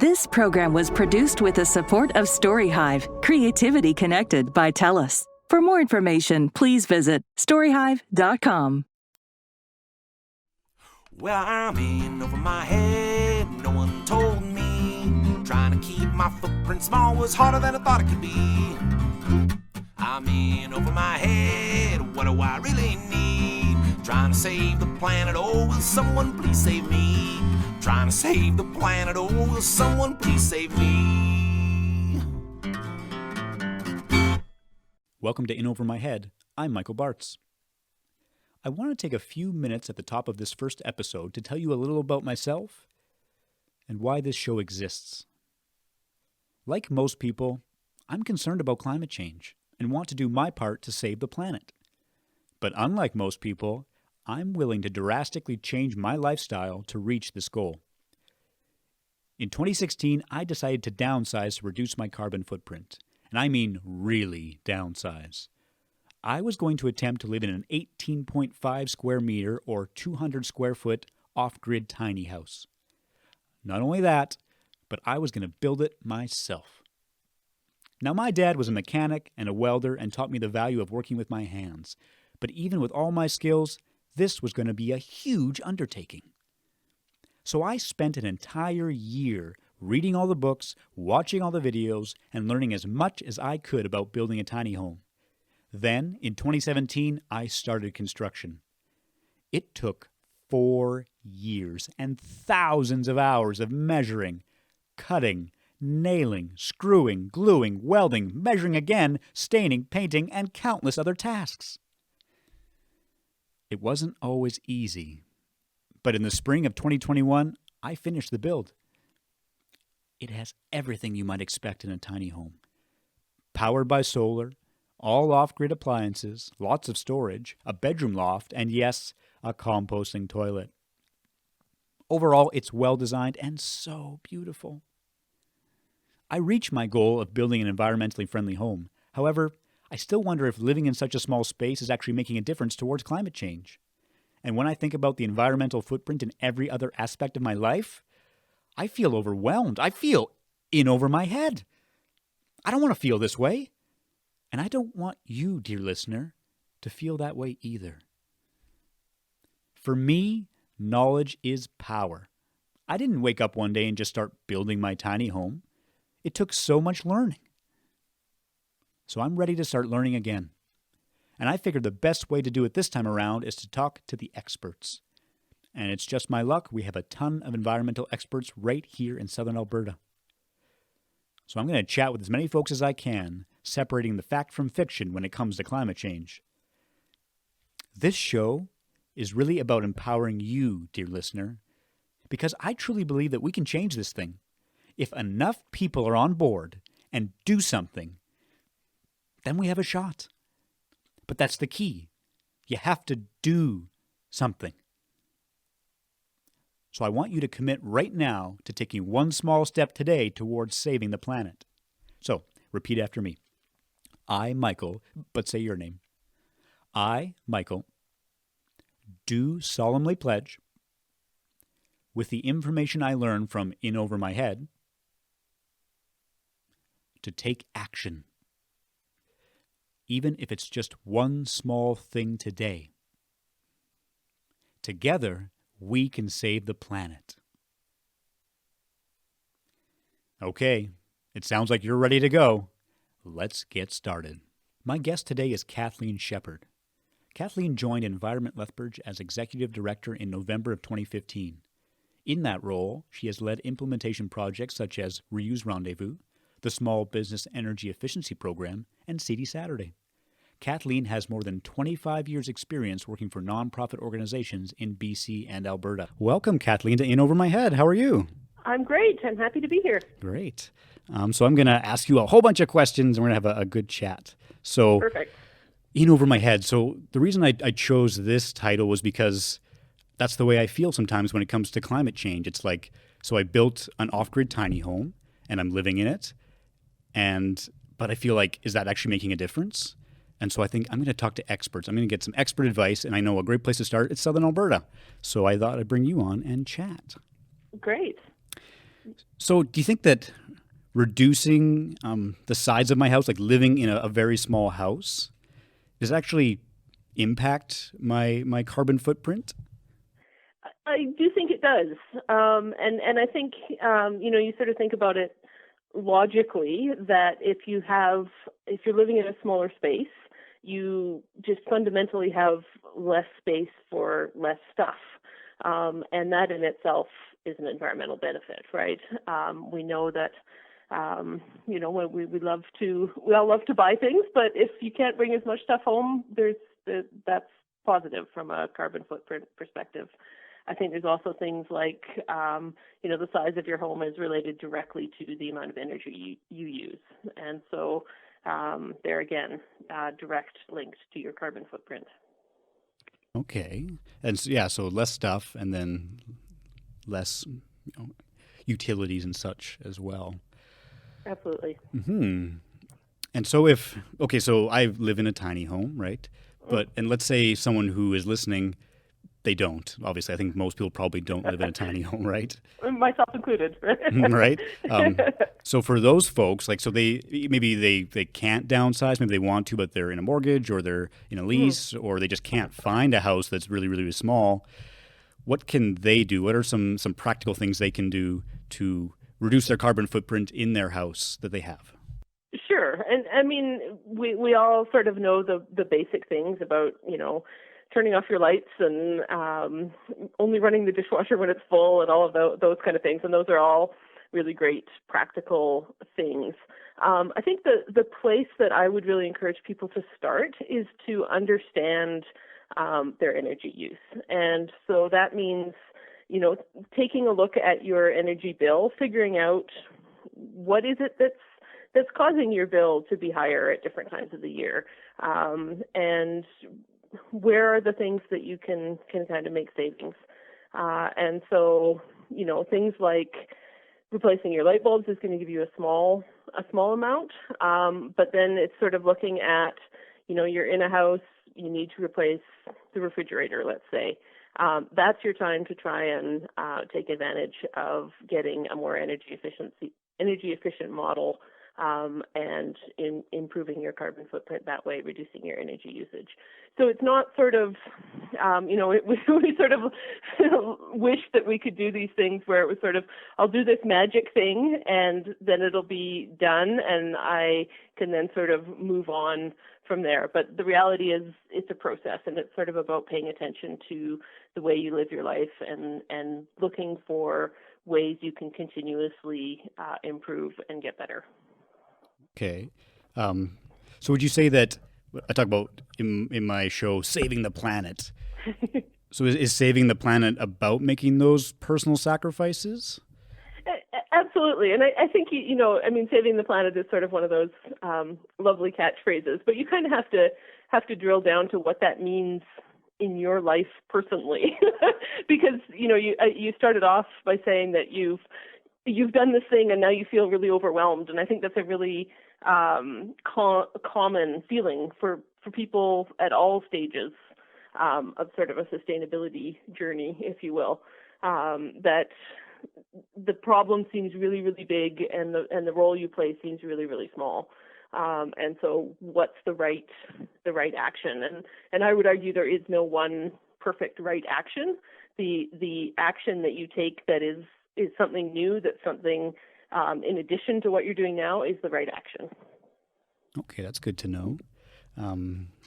This program was produced with the support of StoryHive, creativity connected by TELUS. For more information, please visit storyhive.com. Well, I'm in over my head, no one told me. Trying to keep my footprint small was harder than I thought it could be. I'm in over my head, what do I really need? Trying to save the planet, oh, will someone please save me? Trying to save the planet, oh, will someone please save me? Welcome to In Over My Head. I'm Michael Bartz. I want to take a few minutes at the top of this first episode to tell you a little about myself and why this show exists. Like most people, I'm concerned about climate change and want to do my part to save the planet. But unlike most people, I'm willing to drastically change my lifestyle to reach this goal. In 2016, I decided to downsize to reduce my carbon footprint. And I mean really downsize. I was going to attempt to live in an 18.5 square meter or 200 square foot off-grid tiny house. Not only that, but I was going to build it myself. Now, my dad was a mechanic and a welder and taught me the value of working with my hands. But even with all my skills, this was going to be a huge undertaking. So I spent an entire year reading all the books, watching all the videos, and learning as much as I could about building a tiny home. Then, in 2017, I started construction. It took 4 years and thousands of hours of measuring, cutting, nailing, screwing, gluing, welding, measuring again, staining, painting, and countless other tasks. It wasn't always easy, but in the spring of 2021, I finished the build. It has everything you might expect in a tiny home. Powered by solar, all off-grid appliances, lots of storage, a bedroom loft, and yes, a composting toilet. Overall, it's well-designed and so beautiful. I reached my goal of building an environmentally friendly home. However, I still wonder if living in such a small space is actually making a difference towards climate change. And when I think about the environmental footprint in every other aspect of my life, I feel overwhelmed. I feel in over my head. I don't want to feel this way. And I don't want you, dear listener, to feel that way either. For me, knowledge is power. I didn't wake up one day and just start building my tiny home. It took so much learning. So I'm ready to start learning again. And I figured the best way to do it this time around is to talk to the experts. And it's just my luck, we have a ton of environmental experts right here in southern Alberta. So I'm going to chat with as many folks as I can, separating the fact from fiction when it comes to climate change. This show is really about empowering you, dear listener, because I truly believe that we can change this thing. If enough people are on board and do something, then we have a shot. But that's the key. You have to do something. So I want you to commit right now to taking one small step today towards saving the planet. So repeat after me. I, Michael, but say your name. I, Michael, do solemnly pledge, with the information I learn from In Over My Head, to take action. Even if it's just one small thing today. Together, we can save the planet. Okay, it sounds like you're ready to go. Let's get started. My guest today is Kathleen Sheppard. Kathleen joined Environment Lethbridge as Executive Director in November of 2015. In that role, she has led implementation projects such as Reuse Rendezvous, the Small Business Energy Efficiency Program, and CD Saturday. Kathleen has more than 25 years' experience working for nonprofit organizations in BC and Alberta. Welcome, Kathleen, to In Over My Head. How are you? I'm great. I'm happy to be here. Great. So I'm going to ask you a whole bunch of questions, and we're going to have a good chat. So, Perfect. In Over My Head. So the reason I chose this title was because that's the way I feel sometimes when it comes to climate change. It's like, so I built an off-grid tiny home, and I'm living in it, but I feel like, is that actually making a difference? And so I think I'm going to talk to experts. I'm going to get some expert advice, and I know a great place to start is southern Alberta. So I thought I'd bring you on and chat. Great. So do you think that reducing the size of my house, like living in a very small house, does actually impact my carbon footprint? I do think it does, and I think you sort of think about it logically that if you're living in a smaller space, you just fundamentally have less space for less stuff, and that in itself is an environmental benefit, right? We know that we all love to buy things, but if you can't bring as much stuff home, that's positive from a carbon footprint perspective. I think there's also things like, the size of your home is related directly to the amount of energy you use. And so there again, direct linked to your carbon footprint. Okay. And so less stuff and then less utilities and such as well. Absolutely. Hmm. And so so I live in a tiny home, right? And let's say someone who is listening, they don't. Obviously, I think most people probably don't live in a tiny home, right? Myself included. Right. So for those folks, maybe they can't downsize, maybe they want to, but they're in a mortgage or they're in a lease, or they just can't find a house that's really, really small. What can they do? What are some practical things they can do to reduce their carbon footprint in their house that they have? Sure. And I mean, we all sort of know the basic things about, turning off your lights and only running the dishwasher when it's full and all of those kind of things. And those are all really great practical things. I think the place that I would really encourage people to start is to understand their energy use. And so that means, taking a look at your energy bill, figuring out what is it that's causing your bill to be higher at different times of the year, and where are the things that you can kind of make savings. And so, things like replacing your light bulbs is going to give you a small amount, but then it's sort of looking at, you're in a house, you need to replace the refrigerator, let's say. That's your time to try and take advantage of getting a more energy efficient model, and improving your carbon footprint that way, reducing your energy usage. So it's not sort of, we sort of wish that we could do these things where it was sort of, I'll do this magic thing and then it'll be done and I can then sort of move on from there. But the reality is it's a process, and it's sort of about paying attention to the way you live your life and looking for ways you can continuously improve and get better. Okay. So would you say that, I talk about in my show, saving the planet. So is saving the planet about making those personal sacrifices? Absolutely. And I think, saving the planet is sort of one of those lovely catchphrases, but you kind of have to drill down to what that means in your life personally. Because, you started off by saying that you've done this thing and now you feel really overwhelmed. And I think that's a really common feeling for people at all stages of sort of a sustainability journey, if you will, that the problem seems really, really big and the role you play seems really, really small. And so what's the right action? And I would argue there is no one perfect right action. The action that you take that is something new, that's something in addition to what you're doing now, is the right action. Okay, that's good to know.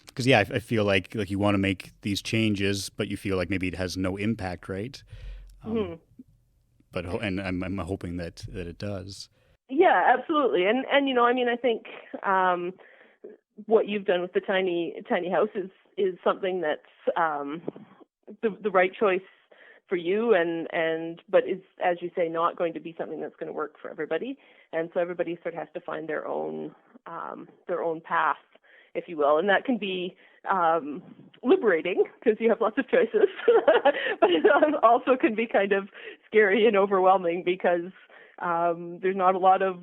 Because I feel like you want to make these changes, but you feel like maybe it has no impact, right? But I'm hoping that it does. Yeah, absolutely. And I think what you've done with the tiny house is something that's the right choice for you, but is, as you say, not going to be something that's going to work for everybody. And so everybody sort of has to find their own path, if you will, and that can be liberating because you have lots of choices, but it also can be kind of scary and overwhelming because there's not a lot of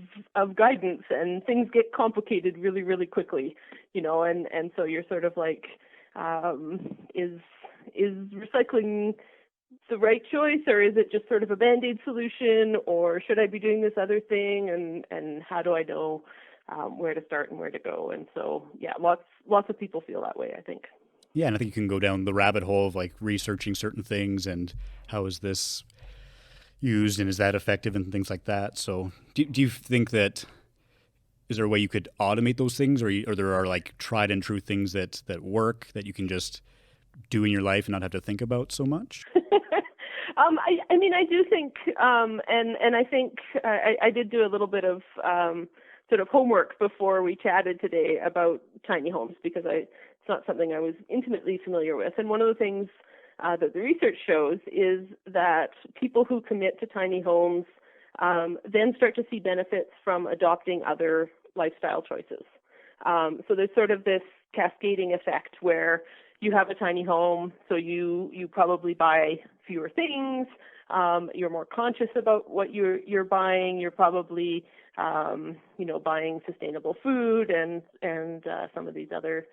guidance and things get complicated really, really quickly, and so you're sort of like, is recycling the right choice, or is it just sort of a Band-Aid solution, or should I be doing this other thing, and how do I know where to start and where to go? And so, yeah, lots of people feel that way, I think. Yeah, and I think you can go down the rabbit hole of like researching certain things and how is this used and is that effective and things like that. So do you think that, is there a way you could automate those things, or there are like tried and true things that work that you can just do in your life and not have to think about so much? I mean, I do think, and I think I did do a little bit of sort of homework before we chatted today about tiny homes, because it's not something I was intimately familiar with. And one of the things that the research shows is that people who commit to tiny homes then start to see benefits from adopting other lifestyle choices. So there's sort of this cascading effect where you have a tiny home, so you probably buy fewer things. You're more conscious about what you're buying. You're probably buying sustainable food and some of these other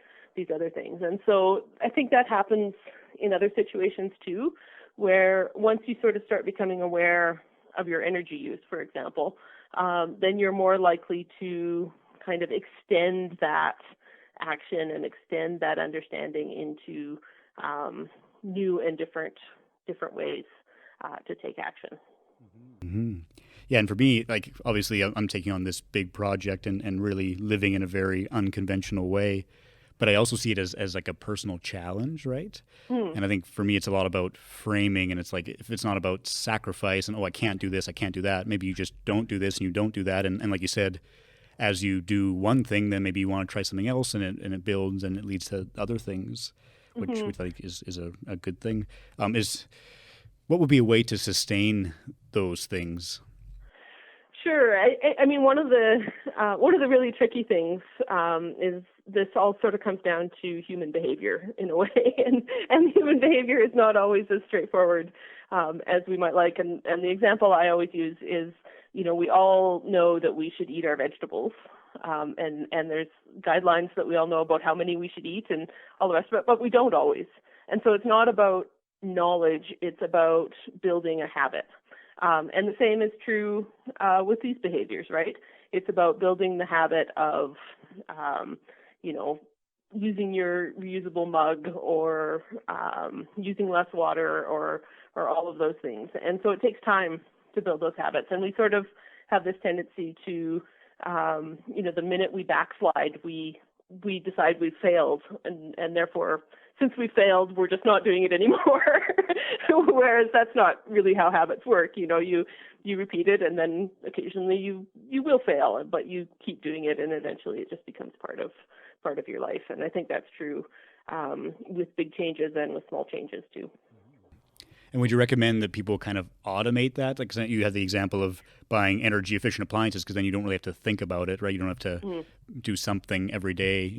things. And so I think that happens in other situations too, where once you sort of start becoming aware of your energy use, for example, then you're more likely to kind of extend that action and extend that understanding into new and different ways to take action. Mm-hmm. Yeah, and for me, like obviously I'm taking on this big project and really living in a very unconventional way, but I also see it as like a personal challenge, right? And I think for me it's a lot about framing, and it's like if it's not about sacrifice and, I can't do this, I can't do that, maybe you just don't do this and you don't do that. And like you said, as you do one thing, then maybe you want to try something else, and it builds and it leads to other things, which I think is a good thing. What would be a way to sustain those things? Sure. I mean, one of the really tricky things is this all sort of comes down to human behavior in a way, and human behavior is not always as straightforward as we might like. And the example I always use is, we all know that we should eat our vegetables, and there's guidelines that we all know about how many we should eat and all the rest of it, but we don't always. And so it's not about knowledge, it's about building a habit. And the same is true with these behaviors, right? It's about building the habit of, using your reusable mug, or using less water, or all of those things. And so it takes time to build those habits. And we sort of have this tendency to, the minute we backslide, we decide we've failed, and therefore, since we failed, we're just not doing it anymore. Whereas that's not really how habits work. You repeat it, and then occasionally you will fail, but you keep doing it, and eventually it just becomes part of your life. And I think that's true with big changes and with small changes too. And would you recommend that people kind of automate that? Like you had the example of buying energy efficient appliances, because then you don't really have to think about it, right? You don't have to do something every day,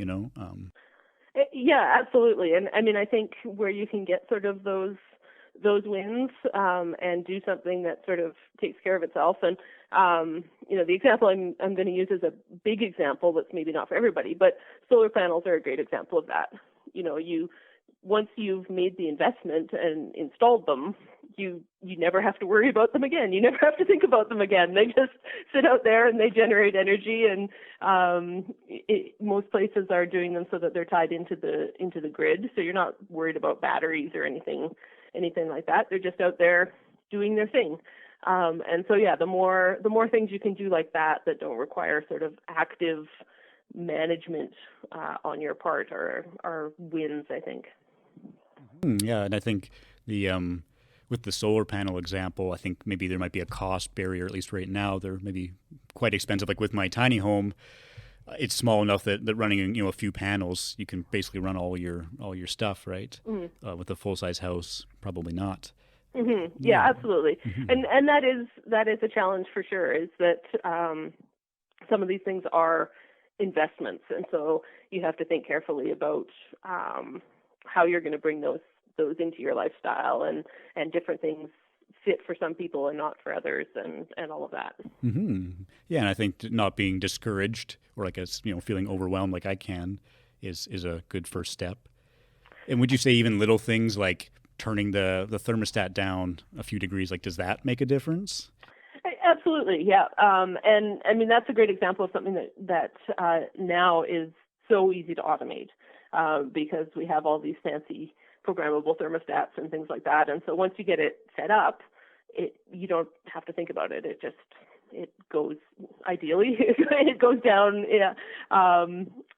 Yeah, absolutely. And I mean, I think where you can get sort of those wins and do something that sort of takes care of itself. And, the example I'm going to use is a big example that's maybe not for everybody, but solar panels are a great example of that. Once you've made the investment and installed them, you never have to worry about them again. You never have to think about them again. They just sit out there and they generate energy. And most places are doing them so that they're tied into the grid. So you're not worried about batteries or anything like that. They're just out there doing their thing. And so the more things you can do like that don't require sort of active management on your part are wins, I think. Yeah, and I think with the solar panel example, I think maybe there might be a cost barrier, at least right now. They're maybe quite expensive. Like with my tiny home, it's small enough that running a few panels, you can basically run all your stuff, right? With a full size house, probably not. Mm-hmm. Yeah, absolutely. Mm-hmm. And that is a challenge for sure. Is that some of these things are investments, and so you have to think carefully about how you're going to bring those into your lifestyle, and different things fit for some people and not for others, and all of that. Mm-hmm. Yeah, and I think not being discouraged or feeling overwhelmed like I can is a good first step. And would you say even little things like turning the thermostat down a few degrees, like, does that make a difference? Absolutely, yeah. And I mean, that's a great example of something that now is so easy to automate because we have all these fancy programmable thermostats and things like that. And so once you get it set up, you don't have to think about it. It goes, ideally, it goes down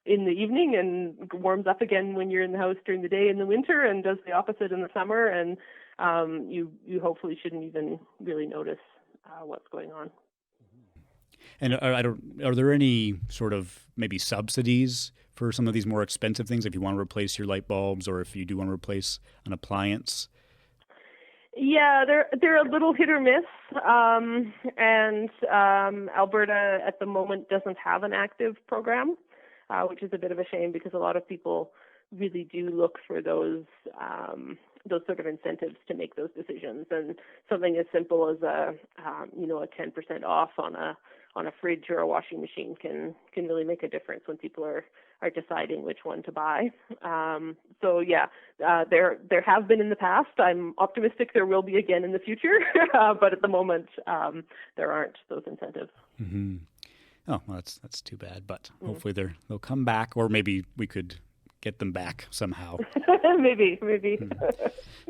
in the evening and warms up again when you're in the house during the day in the winter, and does the opposite in the summer. And you hopefully shouldn't even really notice what's going on. And are there any sort of maybe subsidies for some of these more expensive things, if you want to replace your light bulbs or if you do want to replace an appliance? Yeah, they're a little hit or miss, and Alberta at the moment doesn't have an active program, which is a bit of a shame because a lot of people really do look for those sort of incentives to make those decisions. And something as simple as a 10% off on a fridge or a washing machine can really make a difference when people are deciding which one to buy. There have been in the past. I'm optimistic there will be again in the future, but at the moment there aren't those incentives. Mm-hmm. Oh, well, that's too bad. But hopefully they'll come back, or maybe we could get them back somehow. maybe.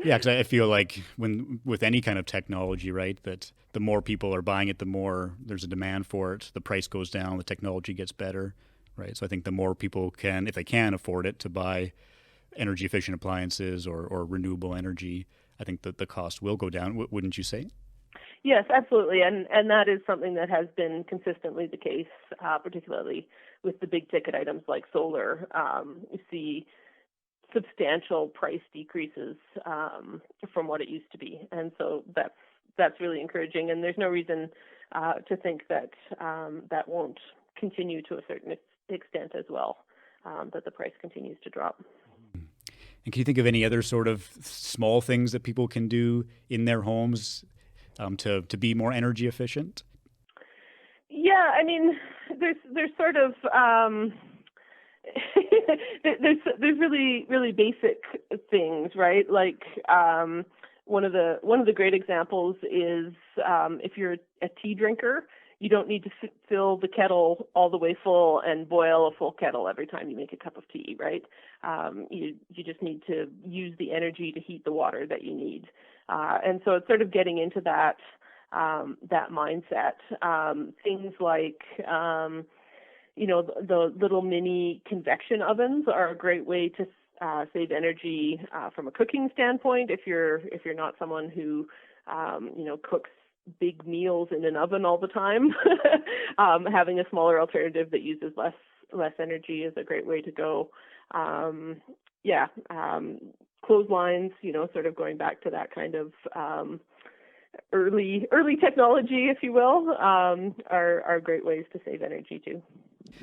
Yeah, because I feel like with any kind of technology, right, that the more people are buying it, the more there's a demand for it. The price goes down, the technology gets better, right? So I think the more people can, if they can afford it, to buy energy efficient appliances or renewable energy, I think that the cost will go down. Wouldn't you say? Yes, absolutely, and that is something that has been consistently the case, particularly with the big ticket items like solar. You see substantial price decreases from what it used to be, and so that's really encouraging. And there's no reason to think that that won't continue to a certain extent as well, that the price continues to drop. And can you think of any other sort of small things that people can do in their homes to be more energy efficient? Yeah, I mean, there's sort of there's really basic things, right? Like one of the great examples is if you're a tea drinker, you don't need to fill the kettle all the way full and boil a full kettle every time you make a cup of tea, right? You just need to use the energy to heat the water that you need. And so it's sort of getting into that mindset. Things like, the little mini convection ovens are a great way to save energy from a cooking standpoint. If you're not someone who, cooks big meals in an oven all the time, having a smaller alternative that uses less energy is a great way to go. Clotheslines, sort of going back to that kind of early technology, if you will, are great ways to save energy too.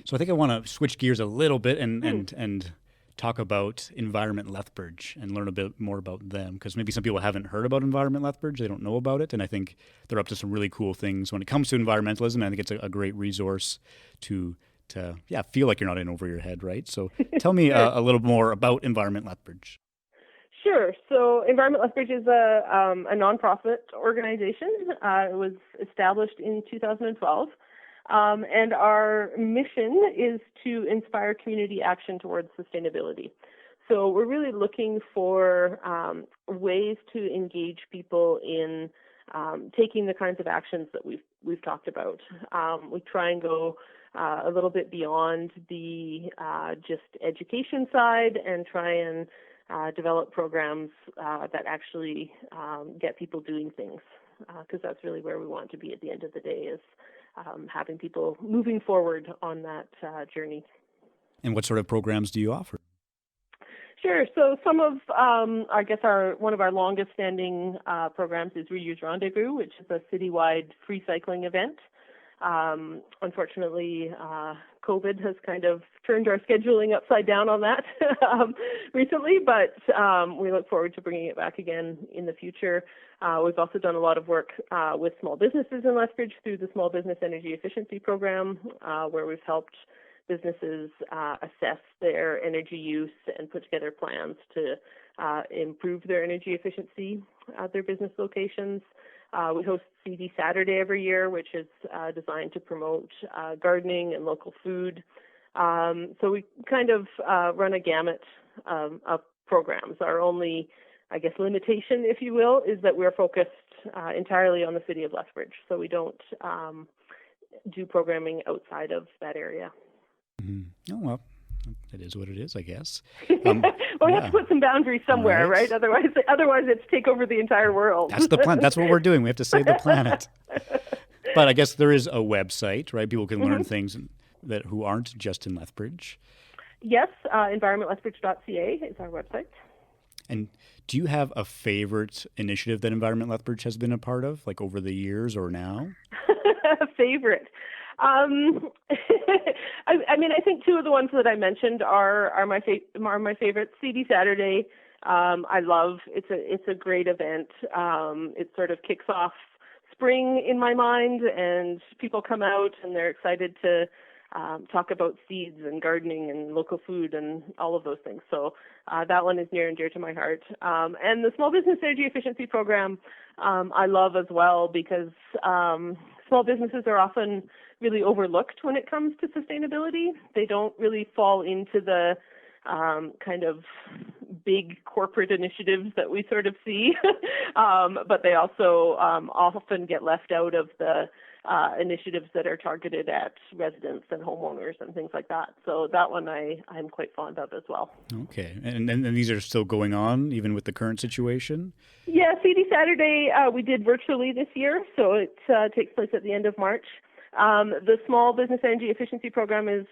So I think I want to switch gears a little bit and talk about Environment Lethbridge and learn a bit more about them, because maybe some people haven't heard about Environment Lethbridge, they don't know about it, and I think they're up to some really cool things when it comes to environmentalism. And I think it's a great resource to feel like you're not in over your head, right? So tell me a little more about Environment Lethbridge. Sure. So Environment Lethbridge is a nonprofit organization. It was established in 2012. And our mission is to inspire community action towards sustainability. So we're really looking for ways to engage people in taking the kinds of actions that we've talked about. We try and go a little bit beyond the just education side and try and develop programs that actually get people doing things, because that's really where we want to be at the end of the day, is having people moving forward on that journey. And what sort of programs do you offer? Sure. So some of, one of our longest standing programs is Reuse Rendezvous, which is a citywide free cycling event. Unfortunately, COVID has kind of turned our scheduling upside down on that recently, but we look forward to bringing it back again in the future. We've also done a lot of work with small businesses in Lethbridge through the Small Business Energy Efficiency Program, where we've helped businesses assess their energy use and put together plans to improve their energy efficiency at their business locations. We host CD Saturday every year, which is designed to promote gardening and local food. So we kind of run a gamut of programs. Our only, I guess, limitation, if you will, is that we're focused entirely on the city of Lethbridge. So we don't do programming outside of that area. Mm-hmm. Oh, well, it is what it is, I guess. Well, we have to put some boundaries somewhere, right? Otherwise it's take over the entire world. That's the plan. That's what we're doing. We have to save the planet. But I guess there is a website, right? People can learn things that who aren't just in Lethbridge. Yes, environmentlethbridge.ca is our website. And do you have a favorite initiative that Environment Lethbridge has been a part of, like over the years or now? Favorite. I mean, I think two of the ones that I mentioned are my favorites. CD Saturday, I love. It's a great event. It sort of kicks off spring in my mind, and people come out and they're excited to talk about seeds and gardening and local food and all of those things. So that one is near and dear to my heart. And the Small Business Energy Efficiency Program I love as well, because small businesses are often really overlooked when it comes to sustainability. They don't really fall into the kind of big corporate initiatives that we sort of see, but they also often get left out of the initiatives that are targeted at residents and homeowners and things like that. So that one I'm quite fond of as well. Okay. And these are still going on even with the current situation? Yeah, CD Saturday we did virtually this year, so it takes place at the end of March. The Small Business Energy Efficiency Program is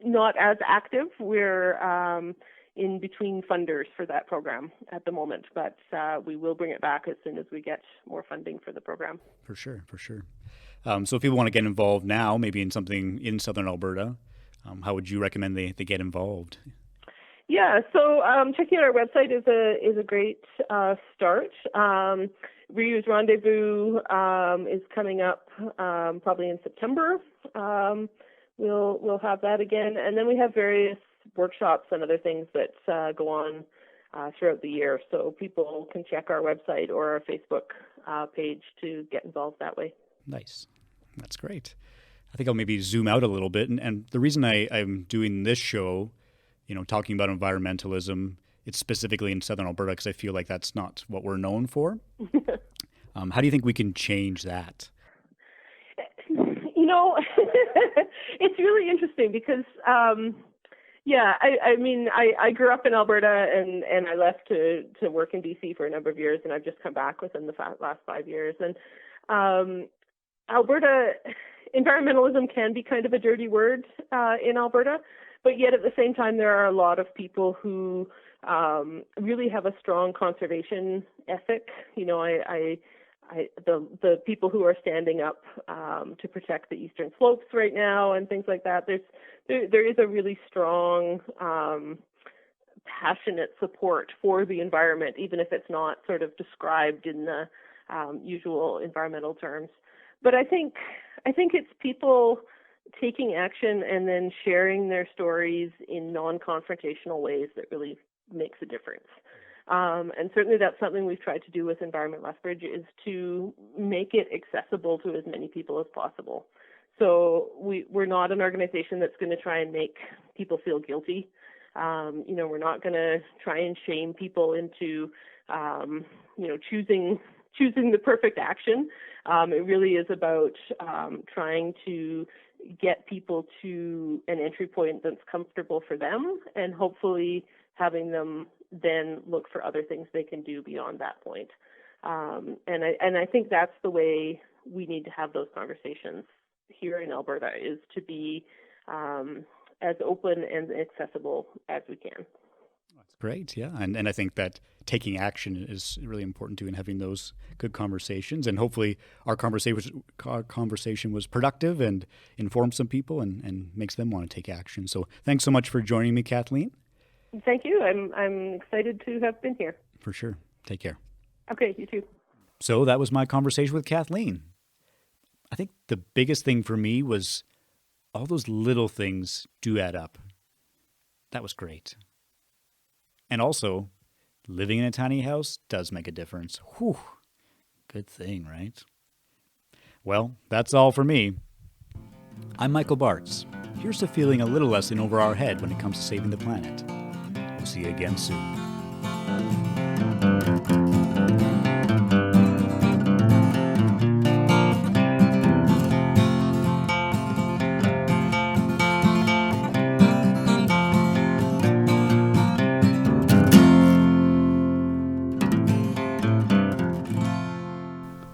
not as active. We're in between funders for that program at the moment, but we will bring it back as soon as we get more funding for the program. For sure. So if people want to get involved now, maybe in something in southern Alberta, how would you recommend they get involved? Yeah, so checking out our website is a great start. Reuse Rendezvous is coming up probably in September. We'll have that again, and then we have various workshops and other things that go on throughout the year. So people can check our website or our Facebook page to get involved that way. Nice. That's great. I think I'll maybe zoom out a little bit. And the reason I'm doing this show, talking about environmentalism, it's specifically in southern Alberta because I feel like that's not what we're known for. How do you think we can change that? It's really interesting because, I grew up in Alberta and I left to work in BC for a number of years, and I've just come back within the last 5 years. And Alberta, environmentalism can be kind of a dirty word in Alberta, but yet at the same time, there are a lot of people who really have a strong conservation ethic. The people who are standing up to protect the eastern slopes right now and things like that, there is a really strong, passionate support for the environment, even if it's not sort of described in the usual environmental terms. But I think it's people taking action and then sharing their stories in non-confrontational ways that really makes a difference. And certainly that's something we've tried to do with Environment Lethbridge, is to make it accessible to as many people as possible. So we're not an organization that's going to try and make people feel guilty. We're not going to try and shame people into, choosing the perfect action. It really is about trying to get people to an entry point that's comfortable for them, and hopefully having them then look for other things they can do beyond that point. And I think that's the way we need to have those conversations here in Alberta, is to be as open and accessible as we can. That's great, yeah. And I think that taking action is really important too, in having those good conversations. And hopefully our conversation was productive and informed some people and makes them want to take action. So thanks so much for joining me, Kathleen. Thank you. I'm excited to have been here. For sure. Take care. Okay, you too. So that was my conversation with Kathleen. I think the biggest thing for me was all those little things do add up. That was great. And also, living in a tiny house does make a difference. Whew. Good thing, right? Well, that's all for me. I'm Michael Bartz. Here's to feeling a little less in over our head when it comes to saving the planet. We'll see you again soon.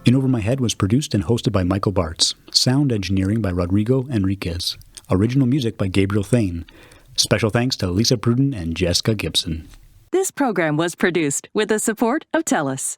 In Over My Head was produced and hosted by Michael Bartz. Sound engineering by Rodrigo Enriquez. Original music by Gabriel Thane. Special thanks to Lisa Pruden and Jessica Gibson. This program was produced with the support of TELUS.